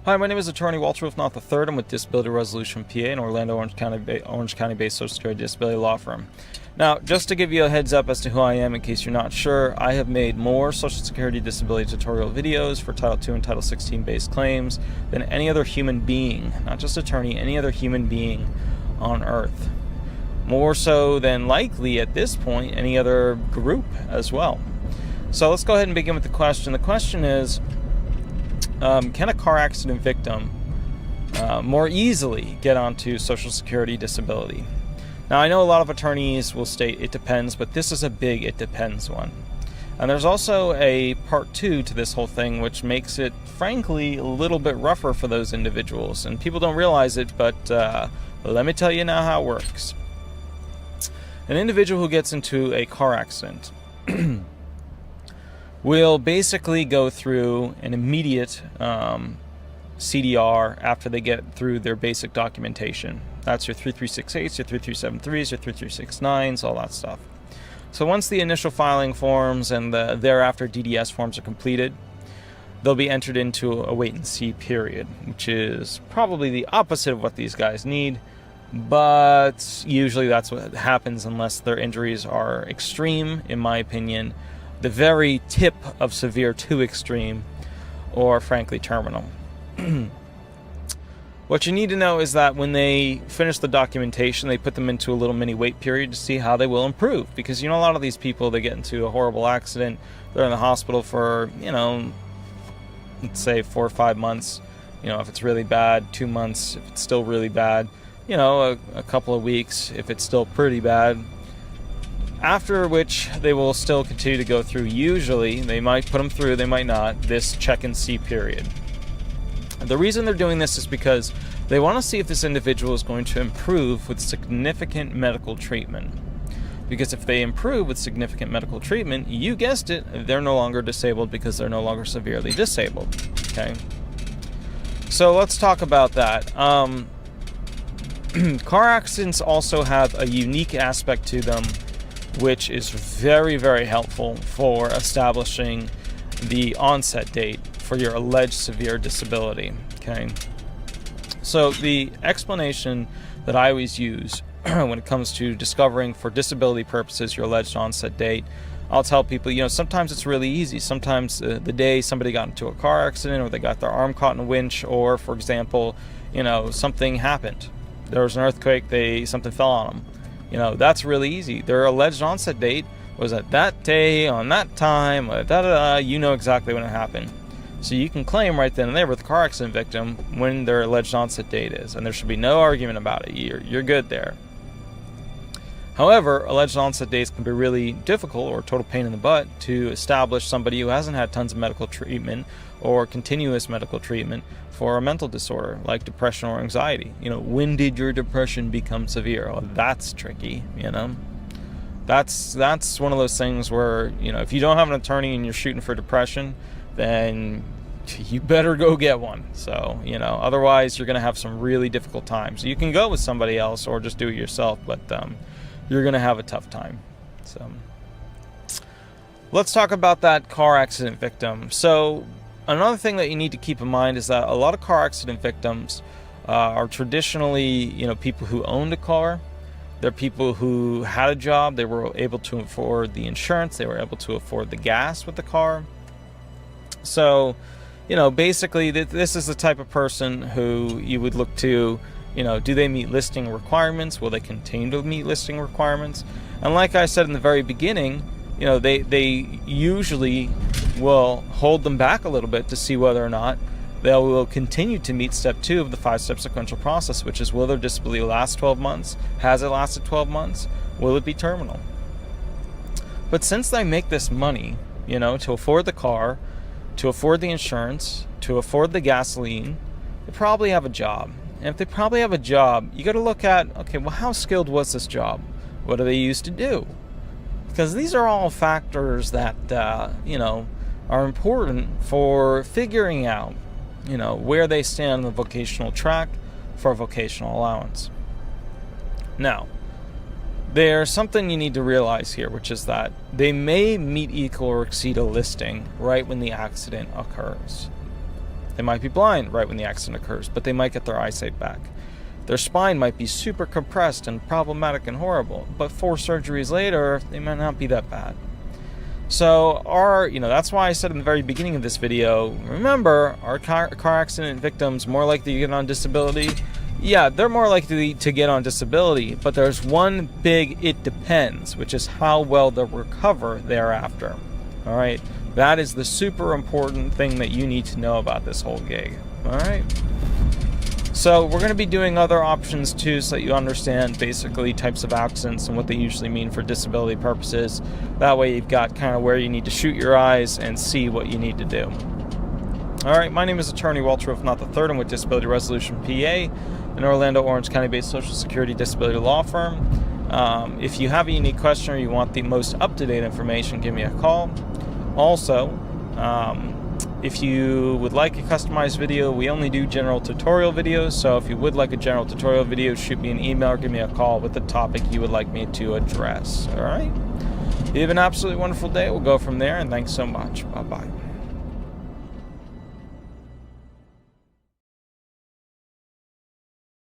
Hi, my name is Attorney Walter Wolfnoth III. I'm with Disability Resolution PA, an Orlando, Orange County-based Social Security disability law firm. Now, just to give you a heads up as to who I am in case you're not sure, I have made more Social Security disability tutorial videos for Title II and Title 16 based claims than any other human being, not just attorney, any other human being on earth. More so than likely at this point any other group as well. So let's go ahead and begin with the question. The question is, can a car accident victim more easily get onto Social Security disability? Now, I know a lot of attorneys will state it depends, but this is a big it depends one. And there's also a part 2 to this whole thing, which makes it, frankly, a little bit rougher for those individuals. And people don't realize it, but let me tell you now how it works. An individual who gets into a car accident will basically go through an immediate CDR after they get through their basic documentation. That's your 3368s, your 3373s, your 3369s, all that stuff. So once the initial filing forms and the thereafter DDS forms are completed, they'll be entered into a wait-and-see period, which is probably the opposite of what these guys need, but usually that's what happens unless their injuries are extreme, in my opinion, the very tip of severe to extreme, or frankly terminal. What you need to know is that when they finish the documentation, they put them into a little mini wait period to see how they will improve. Because, you know, a lot of these people, they get into a horrible accident, they're in the hospital for, you know, let's say 4 or 5 months. You know, if it's really bad, 2 months, if it's still really bad, you know, a couple of weeks, if it's still pretty bad. After which they will still continue to go through, usually, they might put them through, they might not, this check and see period. The reason they're doing this is because they want to see if this individual is going to improve with significant medical treatment. Because if they improve with significant medical treatment, you guessed it, they're no longer disabled because they're no longer severely disabled. Okay? So let's talk about that. Car accidents also have a unique aspect to them, which is very, very helpful for establishing the onset date for your alleged severe disability. Okay, so the explanation that I always use when it comes to discovering for disability purposes your alleged onset date, I'll tell people, you know, sometimes it's really easy. Sometimes the day somebody got into a car accident, or they got their arm caught in a winch, or for example, you know, something happened. There was an earthquake, something fell on them. You know, that's really easy. Their alleged onset date was at that day, on that time, you know exactly when it happened. So you can claim right then and there with the car accident victim when their alleged onset date is, and there should be no argument about it. You're good there. However, alleged onset dates can be really difficult or total pain in the butt to establish somebody who hasn't had tons of medical treatment or continuous medical treatment for a mental disorder like depression or anxiety. You know, when did your depression become severe? Oh, that's tricky, you know. That's one of those things where, you know, if you don't have an attorney and you're shooting for depression, then you better go get one. So, you know, otherwise you're going to have some really difficult times. You can go with somebody else or just do it yourself, but you're going to have a tough time. So let's talk about that car accident victim. So another thing that you need to keep in mind is that a lot of car accident victims are traditionally, you know, people who owned a car. They're people who had a job. They were able to afford the insurance. They were able to afford the gas with the car. So, you know, basically this is the type of person who you would look to, you know, do they meet listing requirements? Will they continue to meet listing requirements? And like I said in the very beginning, you know, they usually will hold them back a little bit to see whether or not they will continue to meet step 2 of the 5-step sequential process, which is, will their disability last 12 months? Has it lasted 12 months? Will it be terminal? But since they make this money, you know, to afford the car, to afford the insurance, to afford the gasoline, they probably have a job. And if they probably have a job, you got to look at, okay, well, how skilled was this job? What do they used to do? Because these are all factors that, you know, are important for figuring out, you know, where they stand on the vocational track for a vocational allowance. Now, there's something you need to realize here, which is that they may meet, equal, or exceed a listing right when the accident occurs. They might be blind right when the accident occurs, but they might get their eyesight back. Their spine might be super compressed and problematic and horrible, but 4 surgeries later, they might not be that bad. So that's why I said in the very beginning of this video, remember, are car accident victims more likely to get on disability? Yeah, they're more likely to get on disability, but there's one big it depends, which is how well they'll recover thereafter. All right, that is the super important thing that you need to know about this whole gig. All right. So we're going to be doing other options too, so that you understand basically types of accidents and what they usually mean for disability purposes. That way you've got kind of where you need to shoot your eyes and see what you need to do. All right, my name is Attorney Walter If Not III. I'm with Disability Resolution PA, an Orlando, Orange County-based Social Security disability law firm. If you have a unique question or you want the most up-to-date information, give me a call. Also, if you would like a customized video, we only do general tutorial videos, so if you would like a general tutorial video, shoot me an email or give me a call with the topic you would like me to address. All right? You have an absolutely wonderful day. We'll go from there, and thanks so much. Bye-bye.